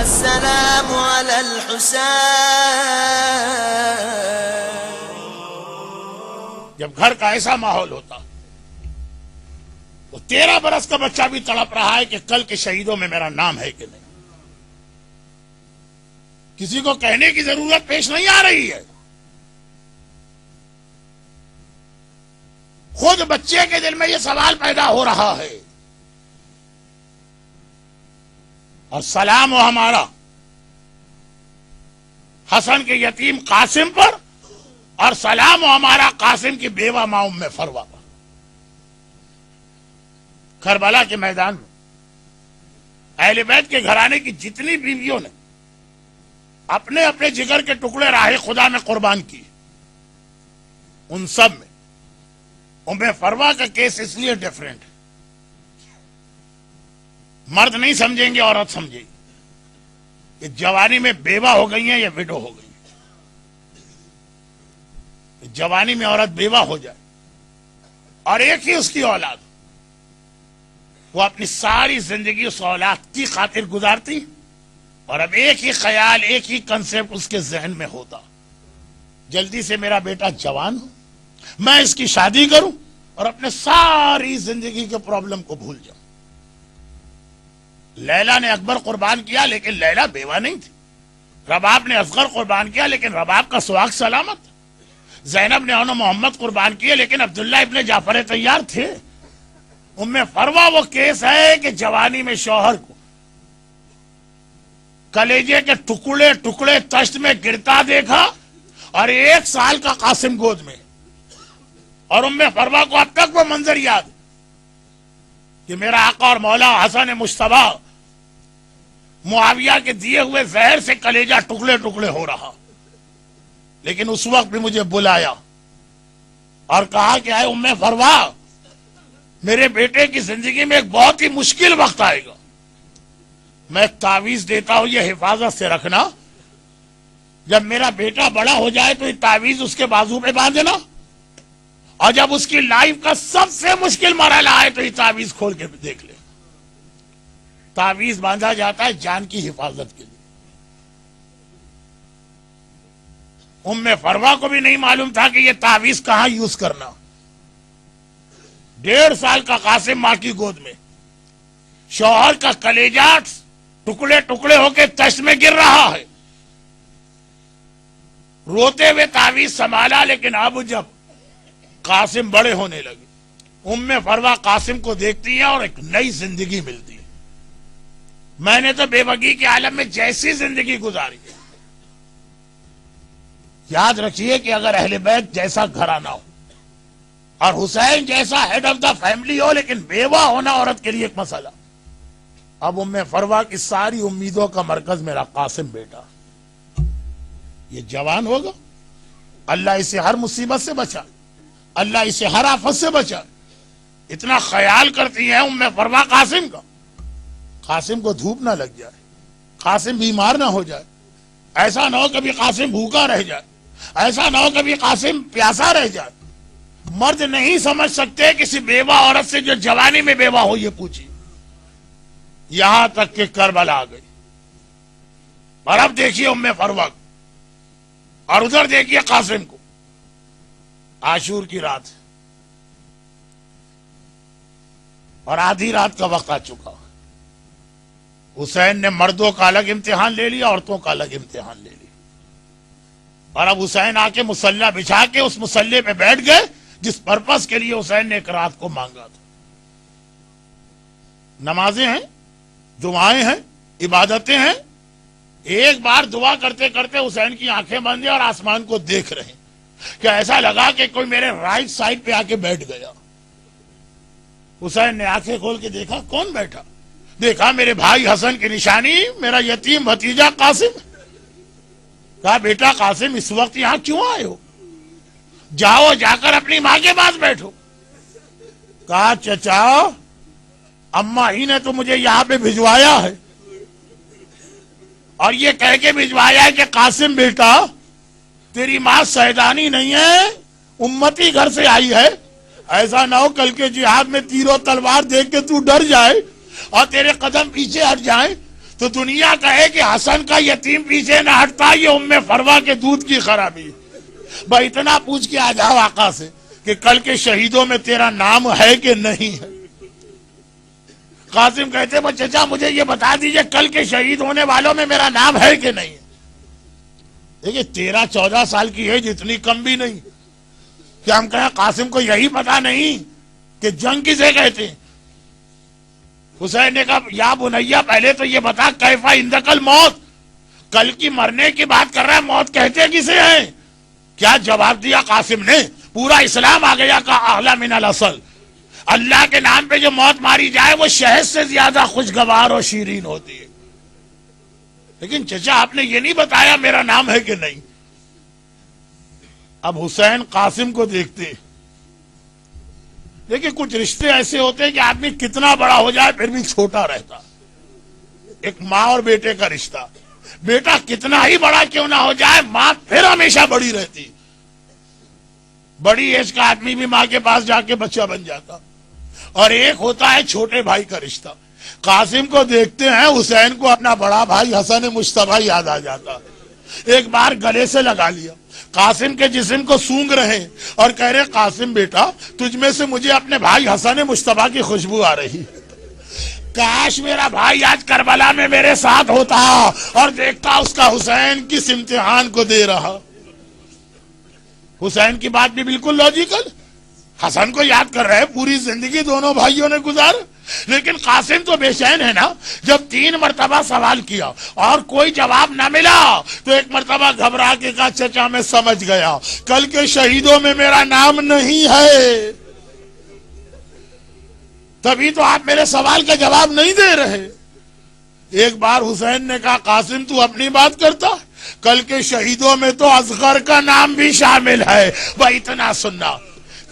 السلام على الحسين. جب گھر کا ایسا ماحول ہوتا تو 13 برس کا بچہ بھی تڑپ رہا ہے کہ کل کے شہیدوں میں میرا نام ہے کہ نہیں. کسی کو کہنے کی ضرورت پیش نہیں آ رہی ہے. خود بچے کے دل میں یہ سوال پیدا ہو رہا ہے. اور سلام ہو ہمارا حسن کے یتیم قاسم پر، اور سلام ہو ہمارا قاسم کی بیوہ ماں ام فروا پر. کربلا کے میدان میں اہل بیت کے گھرانے کی جتنی بیویوں نے اپنے اپنے جگر کے ٹکڑے راہ خدا میں قربان کی، ان سب میں ام فروا کا کیس اس لیے ڈیفرنٹ ہے. مرد نہیں سمجھیں گے، عورت سمجھے گی کہ جوانی میں بیوہ ہو گئی ہیں یا وڈو ہو گئی ہیں. جوانی میں عورت بیوہ ہو جائے اور ایک ہی اس کی اولاد، وہ اپنی ساری زندگی اس اولاد کی خاطر گزارتی، اور اب ایک ہی خیال، ایک ہی کنسیپٹ اس کے ذہن میں ہوتا، جلدی سے میرا بیٹا جوان ہو، میں اس کی شادی کروں اور اپنے ساری زندگی کے پرابلم کو بھول جاؤں. لیلا نے اکبر قربان کیا لیکن لیلا بیوہ نہیں تھی. رباب نے اصغر قربان کیا لیکن رباب کا سواگ سلامت. زینب نے انو محمد قربان کیے لیکن عبداللہ ابن جعفر طیار تھے. ام فروا وہ کیس ہے کہ جوانی میں شوہر کو کلیجے کے ٹکڑے ٹکڑے تشت میں گرتا دیکھا، اور 1 سال کا قاسم گود میں، اور ام فروا کو اب تک وہ منظر یاد کہ میرا آقا اور مولا حسن مجتبی معاویہ کے دیے ہوئے زہر سے کلیجہ ٹکڑے ٹکڑے ہو رہا، لیکن اس وقت بھی مجھے بلایا اور کہا کہ اے ام فروا، میرے بیٹے کی زندگی میں ایک بہت ہی مشکل وقت آئے گا، میں ایک تعویذ دیتا ہوں، یہ حفاظت سے رکھنا، جب میرا بیٹا بڑا ہو جائے تو یہ تعویذ اس کے بازو پہ باندھ دینا، اور جب اس کی لائف کا سب سے مشکل مرحلہ آئے تو یہ تعویذ کھول کے دیکھ لے. تعویذ باندھا جاتا ہے جان کی حفاظت کے لیے. ام فروا کو بھی نہیں معلوم تھا کہ یہ تعویذ کہاں یوز کرنا. 1.5 سال کا قاسم ماں کی گود میں، شوہر کا کلیجہ ٹکڑے ٹکڑے ہو کے تشت میں گر رہا ہے، روتے ہوئے تعویذ سنبھالا. لیکن اب جب قاسم بڑے ہونے لگے، ام فروا قاسم کو دیکھتی ہیں اور ایک نئی زندگی ملتی ہے. میں نے تو بے بگی کے عالم میں جیسی زندگی گزاری. یاد رکھیے کہ اگر اہل بیت جیسا گھرانہ ہو اور حسین جیسا ہیڈ آف دا فیملی ہو، لیکن بیوہ ہونا عورت کے لیے ایک مسئلہ. اب ام فروا کی ساری امیدوں کا مرکز میرا قاسم بیٹا، یہ جوان ہوگا، اللہ اسے ہر مصیبت سے بچا، اللہ اسے ہر آفت سے بچا. اتنا خیال کرتی ہیں ام فروا قاسم کا، قاسم کو دھوپ نہ لگ جائے، قاسم بیمار نہ ہو جائے، ایسا نہ ہو کبھی قاسم بھوکا رہ جائے، ایسا نہ ہو کبھی قاسم پیاسا رہ جائے. مرد نہیں سمجھ سکتے کسی بیوہ عورت سے جو جوانی میں بیوہ ہو. یہ پوچھی، یہاں تک کہ کربلا آ گئی. اور اب دیکھیے ام فروا کو، اور ادھر دیکھیے قاسم کو. عاشور کی رات اور آدھی رات کا وقت آ چکا. حسین نے مردوں کا الگ امتحان لے لیا، عورتوں کا الگ امتحان لے لیا. اور اب حسین آ کے مصلی بچھا کے اس مصلی پہ بیٹھ گئے جس پرپس کے لیے حسین نے ایک رات کو مانگا تھا. نمازیں ہیں، دعائیں ہیں، عبادتیں ہیں. ایک بار دعا کرتے کرتے حسین کی آنکھیں بند اور آسمان کو دیکھ رہے ہیں کہ ایسا لگا کہ کوئی میرے رائٹ سائڈ پہ آ کے بیٹھ گیا. حسین نے آنکھیں کھول کے دیکھا، کون بیٹھا؟ دیکھا میرے بھائی حسن کی نشانی، میرا یتیم بھتیجا قاسم. کہا بیٹا قاسم اس وقت یہاں کیوں آئے ہو؟ جاؤ جا کر اپنی ماں کے پاس بیٹھو. کہا چچا اماں ہی نے تو مجھے یہاں پہ بھجوایا ہے، اور یہ کہہ کے بھجوایا ہے کہ قاسم بیٹا تیری ماں سیدانی نہیں ہے، امتی گھر سے آئی ہے. ایسا نہ ہو کل کے جہاد میں تیر و تلوار دیکھ کے تو ڈر جائے اور تیرے قدم پیچھے ہٹ جائیں تو دنیا کہے کہ حسن کا یتیم پیچھے نہ ہٹتا، یہ ام فروا کے دودھ کی خرابی۔ بھائی اتنا پوچھ کے آ جاؤ آقا سے کہ کل کے شہیدوں میں تیرا نام ہے کہ نہیں ہے۔ قاسم کہتے وہ چچا مجھے یہ بتا دیجئے کل کے شہید ہونے والوں میں میرا نام ہے کہ نہیں ہے۔ دیکھیں 13-14 سال کی ایج اتنی کم بھی نہیں کہ ہم کہیں قاسم کو یہی پتا نہیں کہ جنگ کسے کہتے ہیں۔ حسین نے کہا یا بنیا پہلے تو یہ بتا کیفا اندکل موت، کل کی مرنے کی بات کر رہا ہے، موت کہتے کسے ہیں؟ کیا جواب دیا قاسم نے؟ پورا اسلام آ گیا کہ اعلی من الاصل، اللہ کے نام پہ جو موت ماری جائے وہ شہد سے زیادہ خوشگوار اور شیرین ہوتی ہے۔ لیکن چچا آپ نے یہ نہیں بتایا میرا نام ہے کہ نہیں۔ اب حسین قاسم کو دیکھتے، دیکھیں کچھ رشتے ایسے ہوتے ہیں کہ آدمی کتنا بڑا ہو جائے پھر بھی چھوٹا رہتا۔ ایک ماں اور بیٹے کا رشتہ، بیٹا کتنا ہی بڑا کیوں نہ ہو جائے ماں پھر ہمیشہ بڑی رہتی۔ بڑی ایج کا آدمی بھی ماں کے پاس جا کے بچہ بن جاتا۔ اور ایک ہوتا ہے چھوٹے بھائی کا رشتہ۔ قاسم کو دیکھتے ہیں حسین کو اپنا بڑا بھائی حسن مجتبی یاد آ جاتا، ایک بار گلے سے لگا لیا، قاسم کے جسم کو سونگ رہے اور کہہ رہے قاسم بیٹا تجھ میں سے مجھے اپنے بھائی حسن مجتبی کی خوشبو آ رہی، کاش میرا بھائی آج کربلا میں میرے ساتھ ہوتا اور دیکھتا اس کا حسین کس امتحان کو دے رہا۔ حسین کی بات بھی بالکل لاجیکل، حسن کو یاد کر رہے، پوری زندگی دونوں بھائیوں نے گزار، لیکن قاسم تو بے چین ہے نا۔ جب 3 مرتبہ سوال کیا اور کوئی جواب نہ ملا تو ایک مرتبہ گھبرا کے کہا چچا میں سمجھ گیا کل کے شہیدوں میں میرا نام نہیں ہے، تبھی تو آپ میرے سوال کا جواب نہیں دے رہے۔ ایک بار حسین نے کہا قاسم تو اپنی بات کرتا، کل کے شہیدوں میں تو اصغر کا نام بھی شامل ہے۔ بھائی اتنا سننا،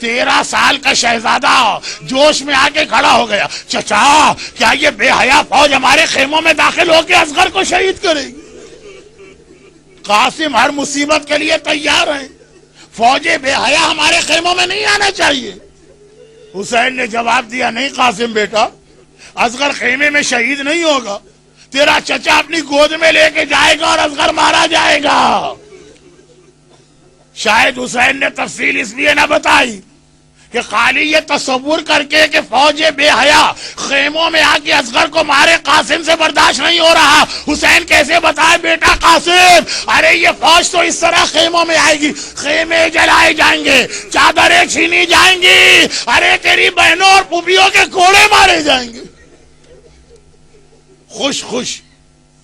13 سال کا شہزادہ جوش میں آ کے کھڑا ہو گیا، چچا کیا یہ بے حیا فوج ہمارے خیموں میں داخل ہو کے اصغر کو شہید کرے گی؟ قاسم ہر مصیبت کے لیے تیار ہیں، فوج بے حیا ہمارے خیموں میں نہیں آنا چاہیے۔ حسین نے جواب دیا نہیں قاسم بیٹا، اصغر خیمے میں شہید نہیں ہوگا، تیرا چچا اپنی گود میں لے کے جائے گا اور اصغر مارا جائے گا۔ شاید حسین نے تفصیل اس لیے نہ بتائی کہ خالی یہ تصور کر کے کہ فوج بے حیا خیموں میں آ کے اصغر کو مارے قاسم سے برداشت نہیں ہو رہا۔ حسین کیسے بتائے بیٹا قاسم ارے یہ فوج تو اس طرح خیموں میں آئے گی، خیمے جلائے جائیں گے، چادریں چھینی جائیں گی، ارے تیری بہنوں اور پھوپھیوں کے گھوڑے مارے جائیں گے۔ خوش خوش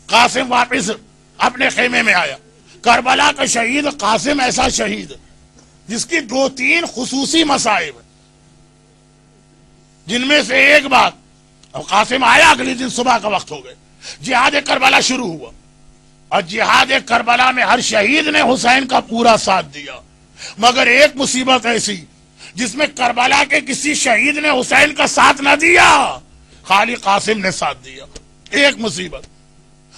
قاسم واپس اپنے خیمے میں آیا۔ کربلا کا شہید قاسم ایسا شہید جس کی 2-3 خصوصی مصائب، جن میں سے ایک بات، اب قاسم آیا اگلے دن صبح کا وقت ہو گئے، جہاد کربلا شروع ہوا، اور جہاد کربلا میں ہر شہید نے حسین کا پورا ساتھ دیا، مگر ایک مصیبت ایسی جس میں کربلا کے کسی شہید نے حسین کا ساتھ نہ دیا، خالی قاسم نے ساتھ دیا۔ ایک مصیبت،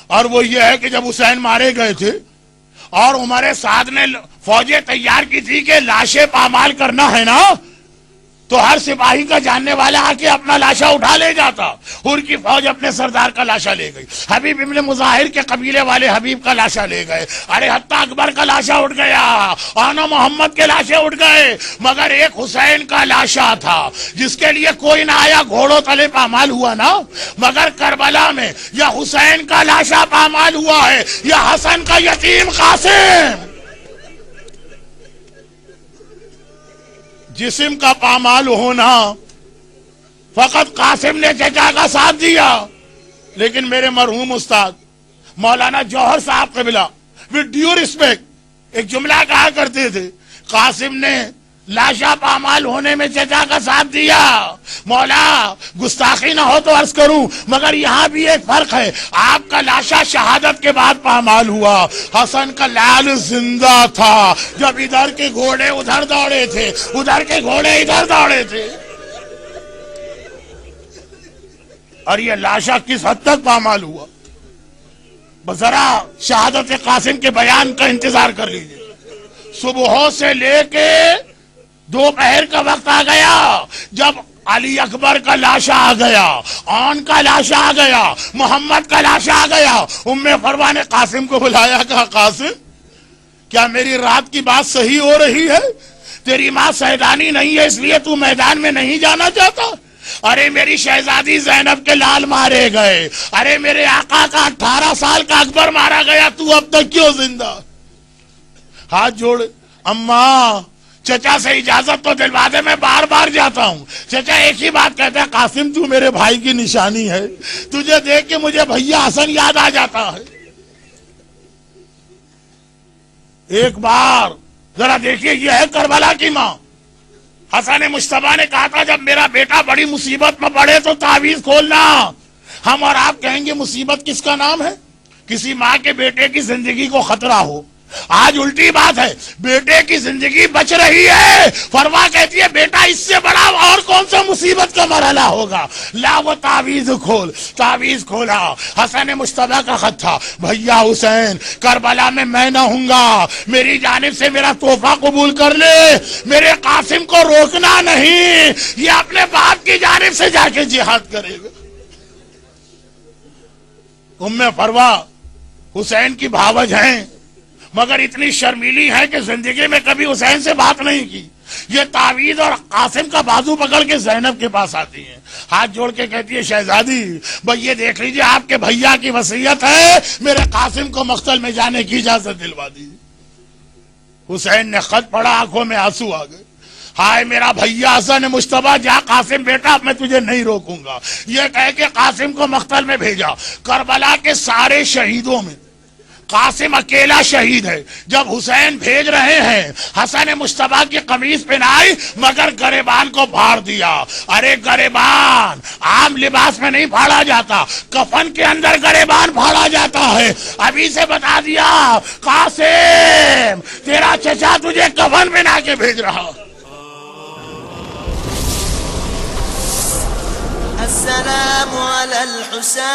اور وہ یہ ہے کہ جب حسین مارے گئے تھے اور عمر سعد نے فوجیں تیار کی تھی کہ لاشیں پامال کرنا ہے نا، تو ہر سپاہی کا جاننے والا آ کے اپنا لاشا اٹھا لے جاتا۔ حر کی فوج اپنے سردار کا لاشا لے گئی، حبیب ابن مظاہر کے قبیلے والے حبیب کا لاشا لے گئے، ارے حتیٰ اکبر کا لاشا اٹھ گیا، آنا محمد کے لاشے اٹھ گئے، مگر ایک حسین کا لاشا تھا جس کے لیے کوئی نہ آیا، گھوڑوں تلے پامال ہوا نا۔ مگر کربلا میں یا حسین کا لاشا پامال ہوا ہے یا حسن کا یتیم قاسم۔ جسم کا پامال ہونا، فقط قاسم نے چچا کا ساتھ دیا، لیکن میرے مرحوم استاد مولانا جوہر صاحب قبلہ with due respect ایک جملہ کہا کرتے تھے، قاسم نے لاشا پامال ہونے میں چچا کا ساتھ دیا۔ مولا گستاخی نہ ہو تو عرض کروں، مگر یہاں بھی ایک فرق ہے، آپ کا لاشا شہادت کے بعد پامال ہوا، حسن کا لال زندہ تھا جب ادھر کے گھوڑے ادھر دوڑے تھے، ادھر کے گھوڑے ادھر دوڑے تھے۔ اور یہ لاشا کس حد تک پامال ہوا، بس ذرا شہادت قاسم کے بیان کا انتظار کر لیجئے۔ صبح سے لے کے دوپہر کا وقت آ گیا، جب علی اکبر کا لاشا آ گیا، آن کا لاشا آ گیا، محمد کا لاشا آ گیا۔ ام فروا نے قاسم کو بلایا، کہا قاسم کیا میری رات کی بات صحیح ہو رہی ہے؟ تیری ماں سیدانی نہیں ہے اس لیے تو میدان میں نہیں جانا چاہتا؟ ارے میری شہزادی زینب کے لال مارے گئے، ارے میرے آقا کا 18 سال کا اکبر مارا گیا، تو اب تک کیوں زندہ؟ ہاتھ جوڑ، اماں چچا سے اجازت تو دلوا دے، میں بار بار جاتا ہوں۔ چچا ایک ہی بات کہتا ہے، قاسم تو میرے بھائی کی نشانی ہے، تجھے دیکھ کے مجھے بھیا حسن یاد آ جاتا ہے۔ ایک بار ذرا دیکھیے، یہ ہے کربلا کی ماں۔ حسن مشتبہ نے کہا تھا جب میرا بیٹا بڑی مصیبت میں پڑے تو تعویذ کھولنا۔ ہم اور آپ کہیں گے مصیبت کس کا نام ہے؟ کسی ماں کے بیٹے کی زندگی کو خطرہ ہو۔ آج الٹی بات ہے، بیٹے کی زندگی بچ رہی ہے، فروا کہتی ہے بیٹا اس سے بڑا اور کون سا مصیبت کا مرحلہ ہوگا، لا وہ تعویذ کھول۔ تعویذ کھولا، حسن مشتبہ کا خط تھا، بھیا حسین کربلا میں نہ ہوں گا، میری جانب سے میرا تحفہ قبول کر لے، میرے قاسم کو روکنا نہیں، یہ اپنے باپ کی جانب سے جا کے جہاد کرے گا۔ ام فروا حسین کی بھاوج ہیں، مگر اتنی شرمیلی ہے کہ زندگی میں کبھی حسین سے بات نہیں کی۔ یہ تعویذ اور قاسم کا بازو پکڑ کے زینب کے پاس آتی ہیں، ہاتھ جوڑ کے کہتی ہے شہزادی بھئی یہ دیکھ لیجئے آپ کے بھیا کی وصیت ہے، میرے قاسم کو مقتل میں جانے کی اجازت دلوا دیجیے۔ حسین نے خط پڑھا، آنکھوں میں آنسو آ گئے۔ ہائے میرا بھیا حسن مشتبہ، جا قاسم بیٹا اب میں تجھے نہیں روکوں گا، یہ کہہ کے قاسم کو مقتل میں بھیجا۔ کربلا کے سارے شہیدوں میں قاسم اکیلا شہید ہے۔ جب حسین بھیج رہے ہیں، حسن مشتبہ کی قمیص پہنائی مگر گریبان کو پھاڑ دیا۔ ارے گریبان عام لباس میں نہیں پھاڑا جاتا، کفن کے اندر گریبان پھاڑا جاتا ہے۔ ابھی سے بتا دیا قاسم تیرا چچا تجھے کفن پہنا کے بھیج رہا۔ السلام على الحسين